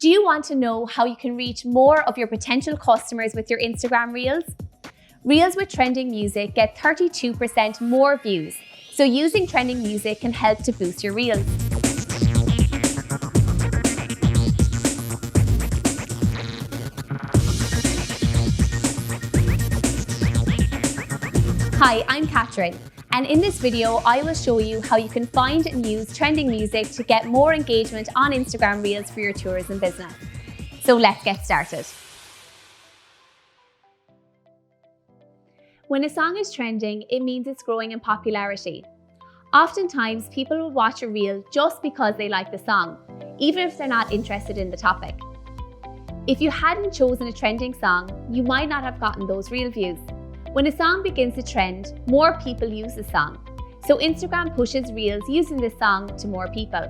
Do you want to know how you can reach more of your potential customers with your Instagram Reels? Reels with trending music get 32% more views, so using trending music can help to boost your Reels. Hi, I'm Catherine, and in this video I will show you how you can find and use trending music to get more engagement on Instagram Reels for your tourism business. So let's get started. When a song is trending, it means it's growing in popularity. Oftentimes, people will watch a reel just because they like the song, even if they're not interested in the topic. If you hadn't chosen a trending song, you might not have gotten those reel views. When a song begins to trend, more people use the song, so Instagram pushes Reels using this song to more people.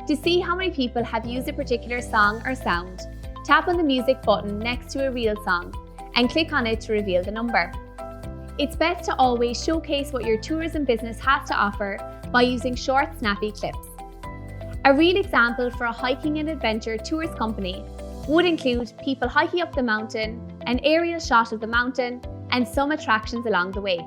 To see how many people have used a particular song or sound, tap on the music button next to a Reel song and click on it to reveal the number. It's best to always showcase what your tourism business has to offer by using short, snappy clips. A real example for a hiking and adventure tourist company would include people hiking up the mountain, an aerial shot of the mountain, and some attractions along the way.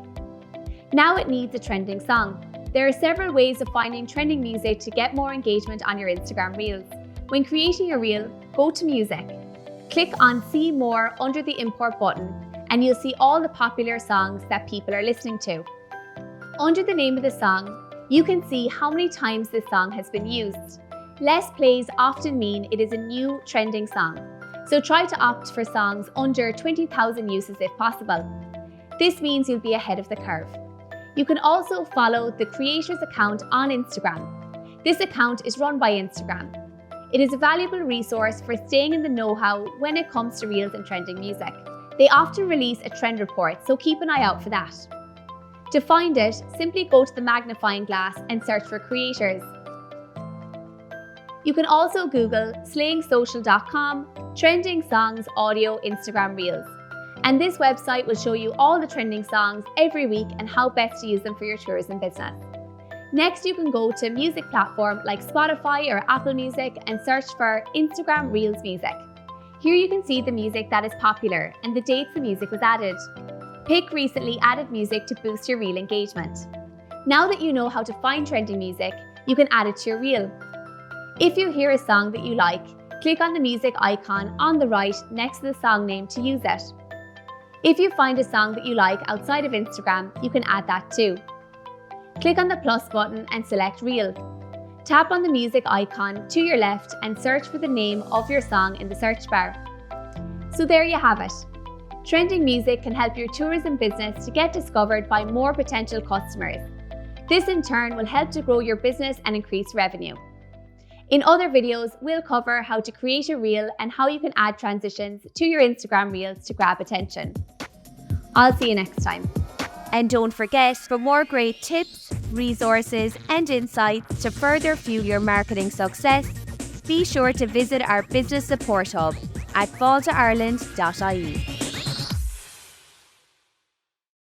Now it needs a trending song. There are several ways of finding trending music to get more engagement on your Instagram Reels. When creating a reel, go to Music. Click on See More under the Import button, and you'll see all the popular songs that people are listening to. Under the name of the song, you can see how many times this song has been used. Less plays often mean it is a new trending song, so try to opt for songs under 20,000 uses if possible. This means you'll be ahead of the curve. You can also follow the creator's account on Instagram. This account is run by Instagram. It is a valuable resource for staying in the know-how when it comes to Reels and trending music. They often release a trend report, so keep an eye out for that. To find it, simply go to the magnifying glass and search for creators. You can also Google slayingsocial.com, trending songs audio Instagram Reels. And this website will show you all the trending songs every week and how best to use them for your tourism business. Next, you can go to a music platform like Spotify or Apple Music and search for Instagram Reels music. Here you can see the music that is popular and the dates the music was added. Pick recently added music to boost your reel engagement. Now that you know how to find trending music, you can add it to your reel. If you hear a song that you like, click on the music icon on the right next to the song name to use it. If you find a song that you like outside of Instagram, you can add that too. Click on the plus button and select Reel. Tap on the music icon to your left and search for the name of your song in the search bar. So there you have it. Trending music can help your tourism business to get discovered by more potential customers. This in turn will help to grow your business and increase revenue. In other videos, we'll cover how to create a reel and how you can add transitions to your Instagram Reels to grab attention. I'll see you next time. And don't forget, for more great tips, resources and insights to further fuel your marketing success, be sure to visit our business support hub at falltoireland.ie.